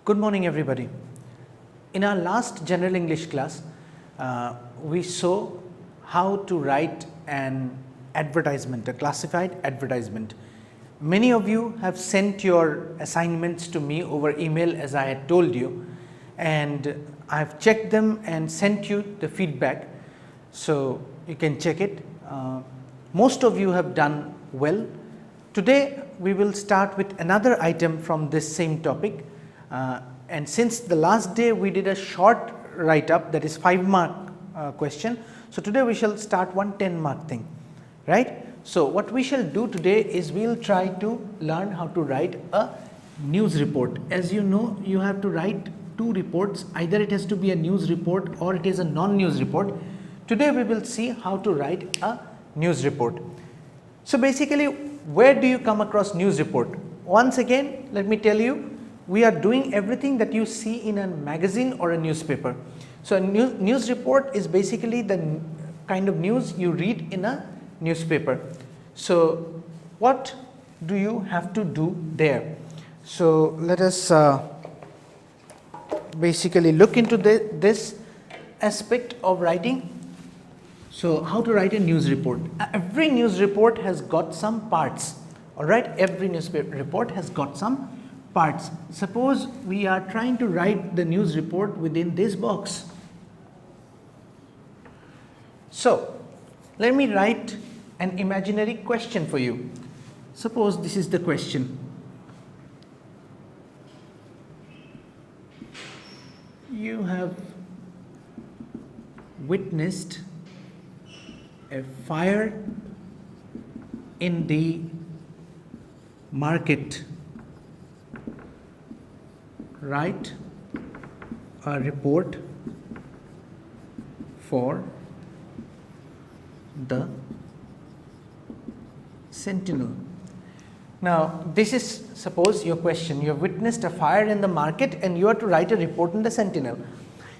Good morning, everybody. In our last general English class, we saw how to write an advertisement, a classified advertisement. Many of you have sent your assignments to me over email, as I had told you, and I have checked them and sent you the feedback, so you can check it. Most of you have done well. Today we will start with another item from this same topic, and since the last day we did a short write up, that is 5-mark question. So today we shall start one 10-mark thing, right? So what we shall do today is we will try to learn how to write a news report. As you know, you have to write 2 reports, either it has to be a news report or it is a non-news report. Today we will see how to write a news report. So basically, where do you come across news report? Once again, let me tell you, we are doing everything that you see in a magazine or a newspaper. So a news report is basically the kind of news you read in a newspaper. So what do you have to do there? So let us basically look into this aspect of writing. So how to write a news report? Every news report has got some parts, all right? Every newspaper report has got some parts. Suppose we are trying to write the news report within this box. So let me write an imaginary question for you. Suppose this is the question. You have witnessed a fire in the market. Write a report for the Sentinel. Now this is, suppose your question, you have witnessed a fire in the market and you are to write a report in the Sentinel.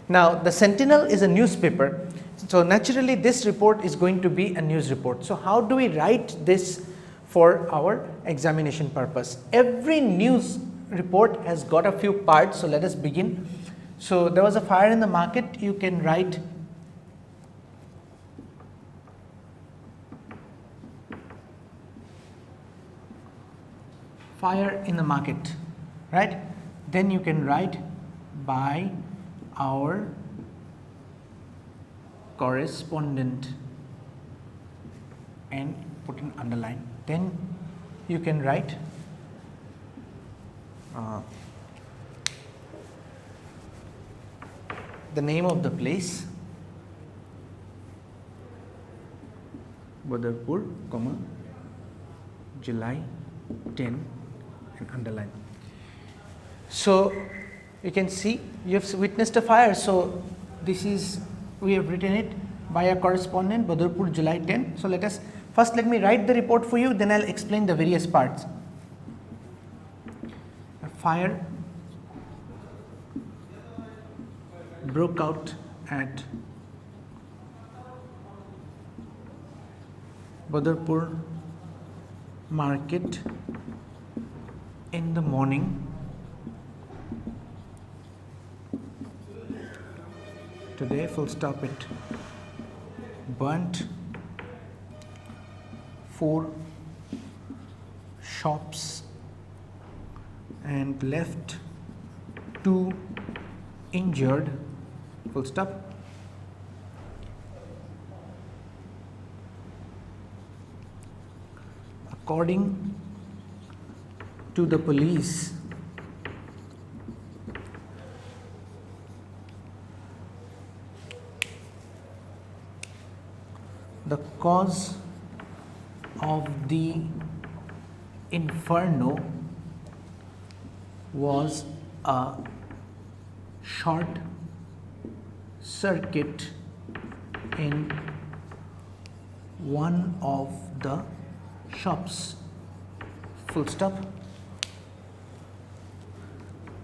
Now the Sentinel is a newspaper, so naturally this report is going to be a news report. So how do we write this for our examination purpose? Every news report has got a few parts, so let us begin. So there was a fire in the market, you can write fire in the market, right? Then you can write by our correspondent and put an underline. Then you can write the name of the place, Badarpur, July 10, and underline. So you can see you have witnessed a fire. So this is, we have written it by a correspondent, Badarpur, July 10. So let me write the report for you, then I'll explain the various parts. A fire broke out at Badarpur market in the morning. Today, full stop, it burnt 4 shops and left 2 injured, full stop. According to the police, the cause of the inferno was a short circuit in one of the shops, full stop.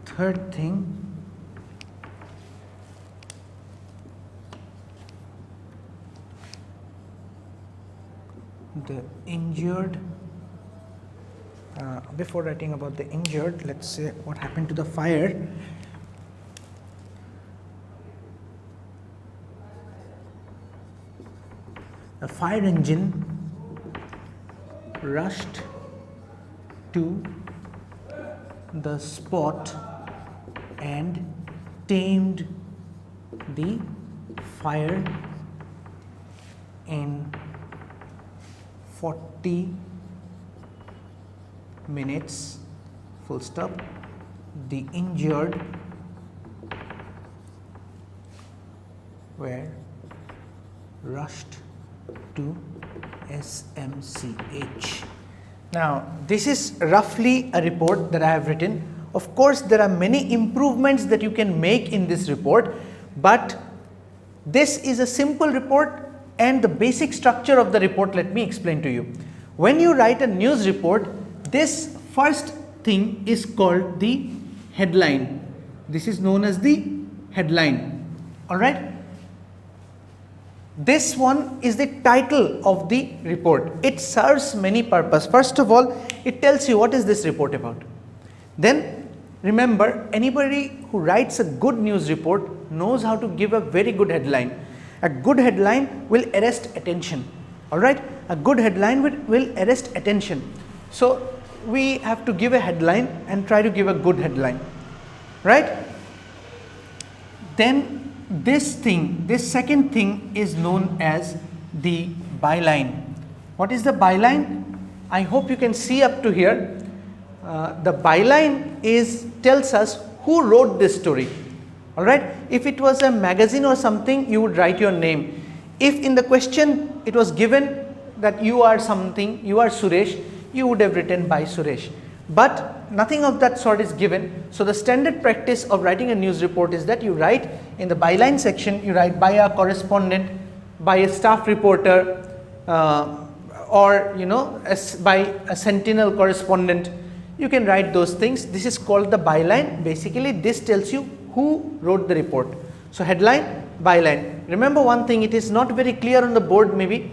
Third thing, the injured Before writing about the injured, let's say what happened to the fire. The fire engine rushed to the spot and tamed the fire in 40 minutes, full stop. The injured were rushed to SMCH. Now, this is roughly a report that I have written. Of course, there are many improvements that you can make in this report, but this is a simple report, and the basic structure of the report, let me explain to you. When you write a news report, this first thing is called the headline. This is known as the headline. All right. This one is the title of the report. It serves many purposes. First of all, it tells you what is this report about. Then remember, anybody who writes a good news report knows how to give a very good headline. A good headline will arrest attention. All right. A good headline will arrest attention. So we have to give a headline and try to give a good headline, right? Then this second thing is known as the byline. What is the byline? I hope you can see up to here. The byline tells us who wrote this story. All right. If it was a magazine or something, you would write your name. If in the question it was given that you are something, you are Suresh, you would have written by Suresh. But nothing of that sort is given. So the standard practice of writing a news report is that you write in the byline section, you write by a correspondent, by a staff reporter, or by a sentinel correspondent. You can write those things. This is called the byline. Basically, this tells you who wrote the report. So headline, byline. Remember one thing, it is not very clear on the board maybe.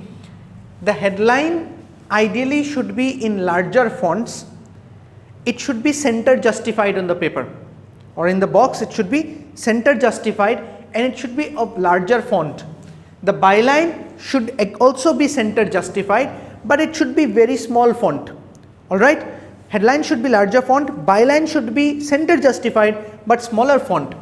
The headline ideally should be in larger fonts. It should be center justified on the paper or in the box. It should be center justified and it should be of larger font. The byline should also be center justified, but it should be very small font. All right. Headline should be larger font. Byline should be center justified but smaller font.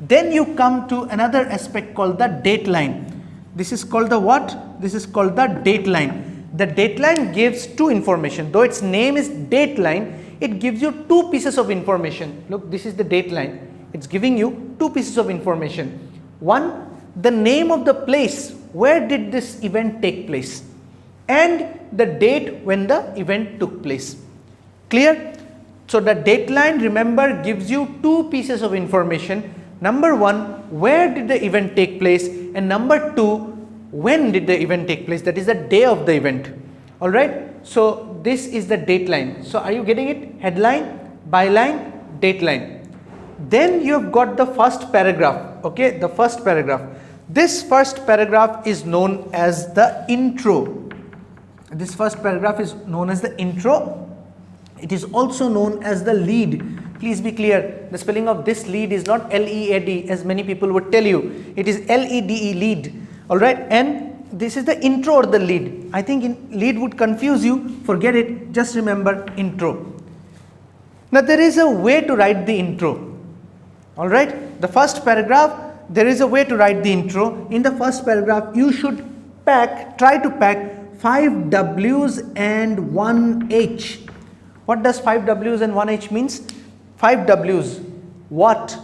Then you come to another aspect called the dateline. This is called the what? This is called the dateline. The dateline gives two information. Though its name is dateline, it gives you two pieces of information. Look, this is the dateline. It's giving you two pieces of information. One, the name of the place where did this event take place, and the date when the event took place. Clear? So the dateline, remember, gives you two pieces of information. Number one, where did the event take place, and number two, when did the event take place, that is the day of the event. All right. So this is the dateline. So are you getting it? Headline, byline, dateline. Then you have got the first paragraph. Okay, the first paragraph. This first paragraph is known as the intro. This first paragraph is known as the intro. It is also known as the lead. Please be clear, the spelling of this lead is not L-E-A-D as many people would tell you. It is L-E-D-E, lead. All right, and this is the intro or the lead. I think lead would confuse you. Forget it. Just remember intro. Now there is a way to write the intro. All right, the first paragraph, there is a way to write the intro. In the first paragraph, you should try to pack 5 W's and 1 H. What does 5 W's and 1 H means? 5 W's, what,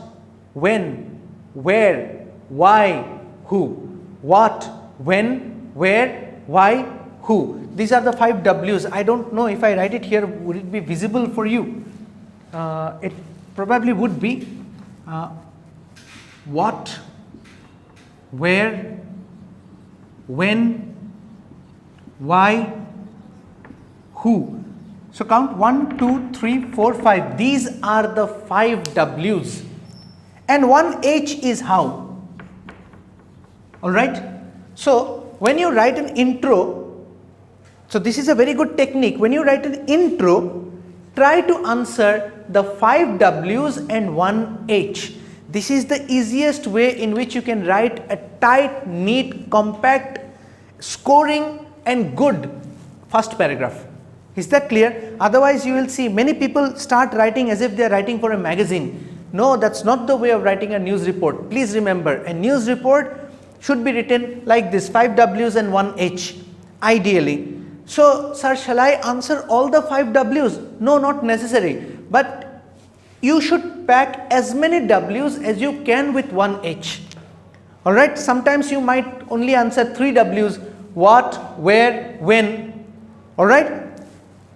when, where, why, who. What, when, where, why, who. These are the 5 W's. I don't know if I write it here, would it be visible for you? It probably would be. What, where, when, why, who. So count 1, 2, 3, 4, 5. These are the 5 W's. And 1 H is how? All right. So when you write an intro, so this is a very good technique. When you write an intro, try to answer the 5 W's and 1 H. This is the easiest way in which you can write a tight, neat, compact, scoring and good first paragraph. Is that clear? Otherwise you will see many people start writing as if they are writing for a magazine. No, that's not the way of writing a news report. Please remember, a news report should be written like this, 5 W's and 1 H ideally. So sir, shall I answer all the 5 W's? No, not necessary, but you should pack as many W's as you can with 1 H. Alright, sometimes you might only answer 3 W's, what, where, when, alright,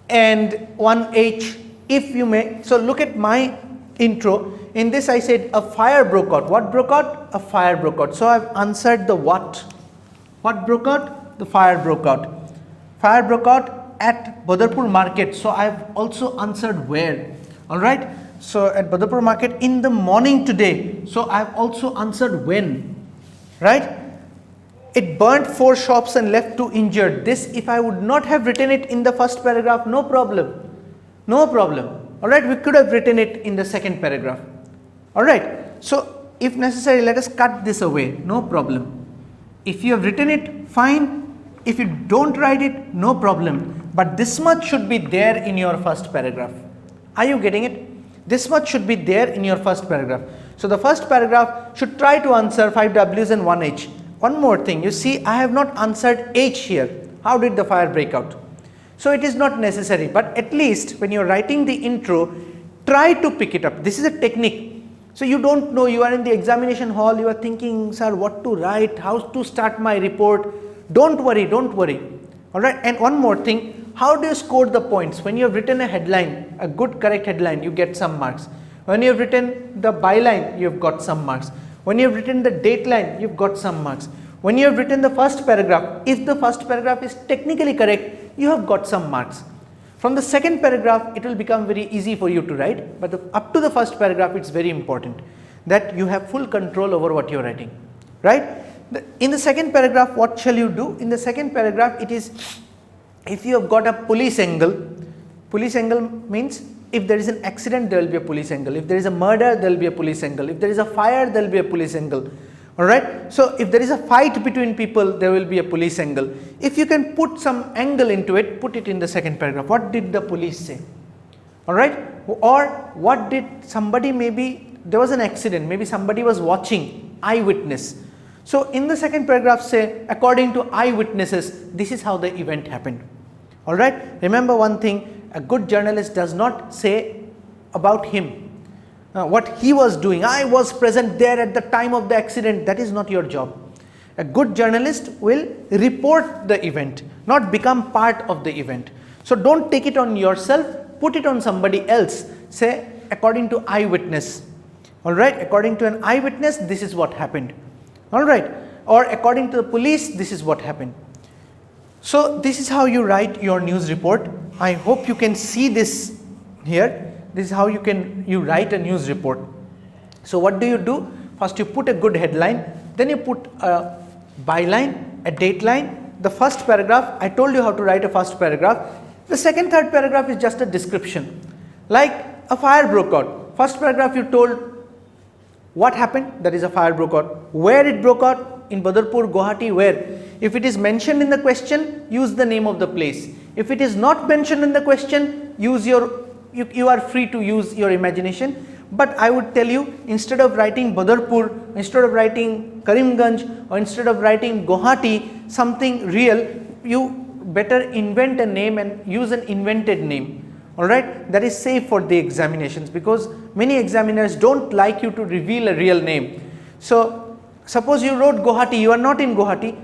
and 1 H if you may. So look at my intro. In this I said a fire broke out. What broke out? A fire broke out. So I have answered the what. What broke out? The fire broke out. Fire broke out at Badarpur market. So I have also answered where. Alright. So at Badarpur market in the morning today. So I have also answered when. Right. It burnt 4 shops and left 2 injured. This, if I would not have written it in the first paragraph, no problem. No problem. Alright, we could have written it in the second paragraph. Alright, so if necessary, let us cut this away, no problem. If you have written it, fine. If you don't write it, no problem. But this much should be there in your first paragraph. Are you getting it? This much should be there in your first paragraph. So the first paragraph should try to answer 5 W's and 1 H. One more thing, you see, I have not answered H here. How did the fire break out? So it is not necessary, but at least when you are writing the intro, try to pick it up. This is a technique. So you don't know, you are in the examination hall, you are thinking, sir, what to write, how to start my report. Don't worry, don't worry. Alright, and one more thing, how do you score the points? When you have written a headline, a good correct headline, you get some marks. When you have written the byline, you have got some marks. When you have written the dateline, you have got some marks. When you have written the first paragraph, if the first paragraph is technically correct, you have got some marks. From the second paragraph, it will become very easy for you to write, but up to the first paragraph, it's very important that you have full control over what you're writing, right? In the second paragraph, what shall you do? In the second paragraph, it is, if you have got a police angle means if there is an accident, there will be a police angle. If there is a murder, there will be a police angle. If there is a fire, there will be a police angle. Alright, so if there is a fight between people, there will be a police angle. If you can put some angle into it, put it in the second paragraph. What did the police say? Alright, or what did somebody, maybe there was an accident, maybe somebody was watching, eyewitness. So in the second paragraph say, according to eyewitnesses, this is how the event happened. Alright, remember one thing, a good journalist does not say about him. What he was doing, I was present there at the time of the accident, that is not your job. A good journalist will report the event, not become part of the event. So don't take it on yourself, put it on somebody else. Say according to eyewitness. Alright, according to an eyewitness, this is what happened. Alright, or according to the police, this is what happened. So this is how you write your news report. I hope you can see this here. This is how you write a news report. So what do? First you put a good headline, then you put a byline, a dateline. The first paragraph, I told you how to write a first paragraph. The second, third paragraph is just a description. Like a fire broke out. First paragraph you told what happened, that is a fire broke out. Where it broke out, in Badarpur, Guwahati, where. If it is mentioned in the question, use the name of the place. If it is not mentioned in the question, use you are free to use your imagination. But I would tell you, instead of writing Badarpur, instead of writing Karimganj, or instead of writing Guwahati, something real, you better invent a name and use an invented name. Alright, that is safe for the examinations, because many examiners don't like you to reveal a real name. So suppose you wrote Guwahati, you are not in Guwahati,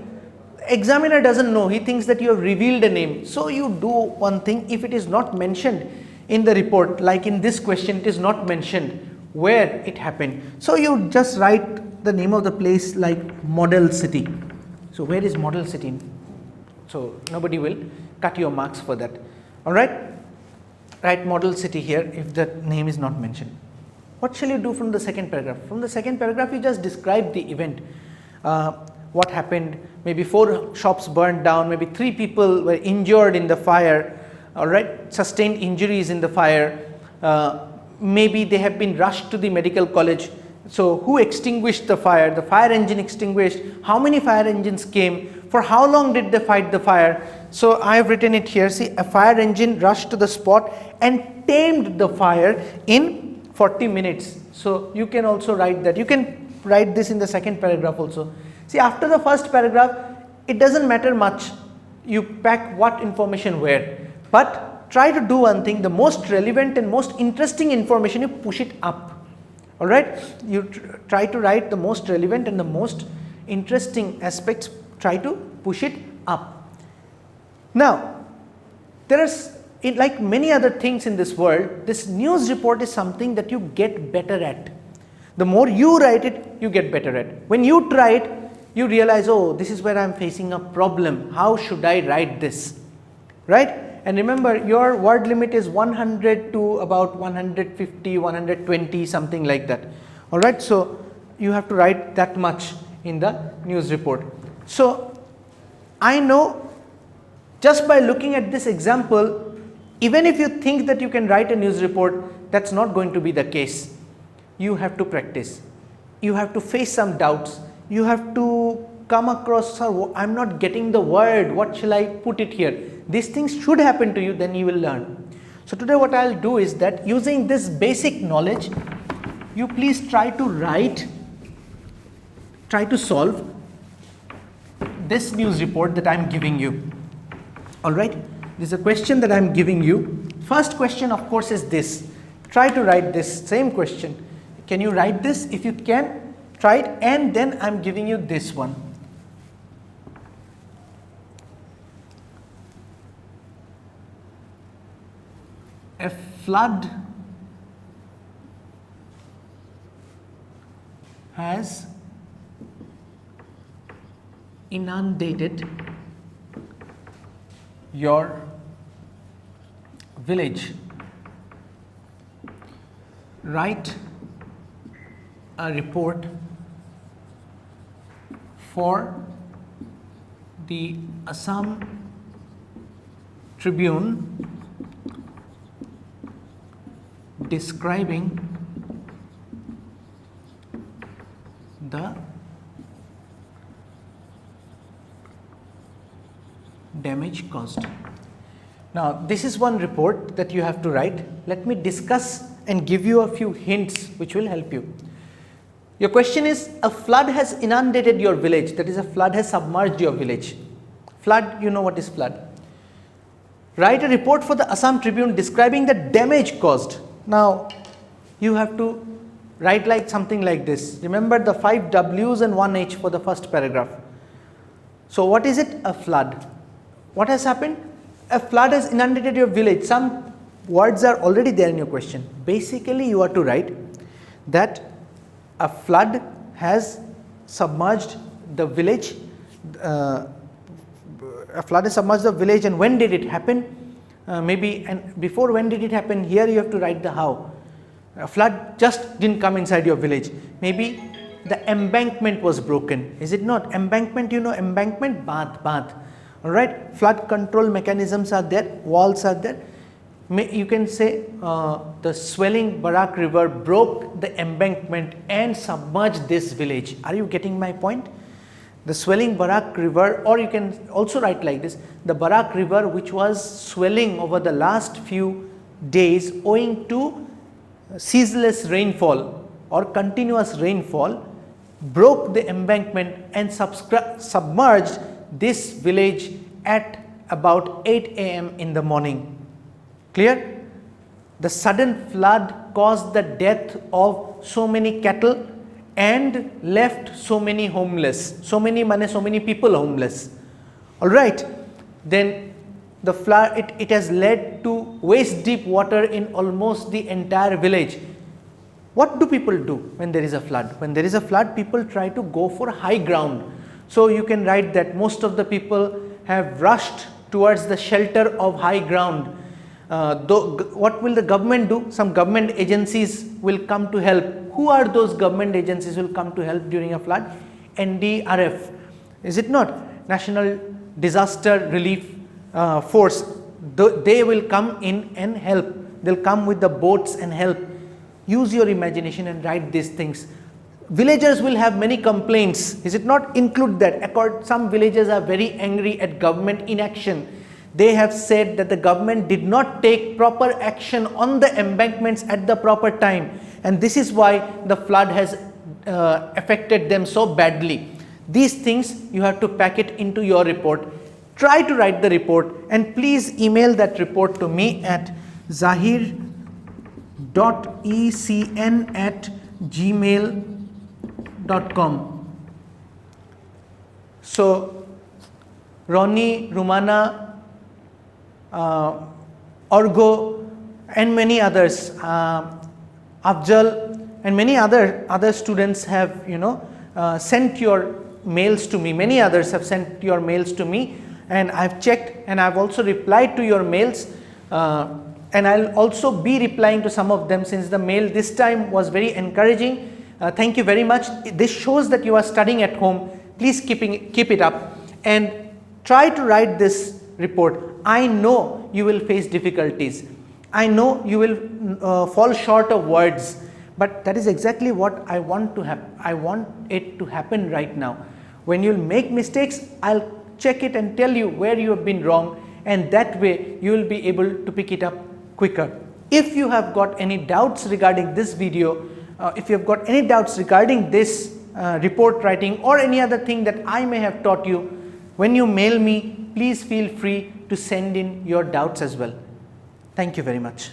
examiner doesn't know, he thinks that you have revealed a name. So you do one thing, if it is not mentioned in the report, like in this question, it is not mentioned where it happened. So you just write the name of the place like Model City. So where is Model City? So nobody will cut your marks for that. Alright, write Model City here if the name is not mentioned. What shall you do from the second paragraph? From the second paragraph, you just describe the event. What happened, maybe 4 shops burned down, maybe 3 people were injured in the fire. alright, sustained injuries in the fire, maybe they have been rushed to the medical college. So who extinguished the fire? The fire engine extinguished. How many fire engines came? For how long did they fight the fire? So I have written it here. See, a fire engine rushed to the spot and tamed the fire in 40 minutes. So you can also write that. You can write this in the second paragraph also. See, after the first paragraph, it doesn't matter much. You pack what information where, but try to do one thing. The most relevant and most interesting information, you push it up. All right, you try to write the most relevant and the most interesting aspects, try to push it up. Now, there is, like many other things in this world, this news report is something that you get better at. The more you write it, you get better at. When you try it, you realize, oh, this is where I am facing a problem. How should I write this? Right? And remember, your word limit is 100 to about 150, 120, something like that. All right. So you have to write that much in the news report. So I know just by looking at this example, even if you think that you can write a news report, that's not going to be the case. You have to practice. You have to face some doubts. You have to come across, sir, I'm not getting the word, what shall I put it here? These things should happen to you, then you will learn. So today what I'll do is that using this basic knowledge, you please try to write, try to solve this news report that I'm giving you. Alright, this is a question that I'm giving you. First question of course is this. Try to write this same question. Can you write this? If you can, try it, and then I'm giving you this one. A flood has inundated your village. Write a report for the Assam Tribune describing the damage caused. Now, this is one report that you have to write. Let me discuss and give you a few hints which will help you. Your question is, a flood has inundated your village, that is, a flood has submerged your village. Flood, you know what is flood. Write a report for the Assam Tribune describing the damage caused. Now, you have to write like something like this. Remember the 5 W's and 1 H for the first paragraph. So, what is it? A flood. What has happened? A flood has inundated your village. Some words are already there in your question. Basically, you are to write that a flood has submerged the village. A flood has submerged the village, and when did it happen? Maybe, and before when did it happen, here you have to write the how. A flood just didn't come inside your village. Maybe the embankment was broken. Is it not? Embankment, you know, embankment, bath. Alright, flood control mechanisms are there, walls are there. You can say the swelling Barak river broke the embankment and submerged this village. Are you getting my point? The swelling Barak river, or you can also write like this, the Barak river which was swelling over the last few days owing to ceaseless rainfall or continuous rainfall, broke the embankment and submerged this village at about 8 AM in the morning. Clear? The sudden flood caused the death of so many cattle and left so many homeless, so many people homeless. Alright, then the flood, it has led to waist deep water in almost the entire village. What do people do when there is a flood? When there is a flood, people try to go for high ground. So you can write that most of the people have rushed towards the shelter of high ground. What will the government do? Some government agencies will come to help. Who are those government agencies who will come to help during a flood? NDRF, is it not? National Disaster Relief Force. they will come in and help. They'll come with the boats and help. Use your imagination and write these things. Villagers will have many complaints. Is it not? Include that. Some villagers are very angry at government inaction. They have said that the government did not take proper action on the embankments at the proper time, and this is why the flood has affected them so badly. These things you have to pack it into your report. Try to write the report, and please email that report to me at zahir.ecn@gmail.com. So Ronnie, Rumana, Orgo and many others, Afjal and many other students have sent your mails to me. Many others have sent your mails to me, and I've checked and I've also replied to your mails, and I'll also be replying to some of them, since the mail this time was very encouraging. Thank you very much. This shows that you are studying at home. Please keep it up and try to write this report. I know you will face difficulties. I know you will fall short of words, but that is exactly what I want to happen. I want it to happen right now. When you'll make mistakes, I'll check it and tell you where you have been wrong, and that way you will be able to pick it up quicker. If you have got any doubts regarding this video, if you have got any doubts regarding this report writing or any other thing that I may have taught you, when you mail me, please feel free to send in your doubts as well. Thank you very much.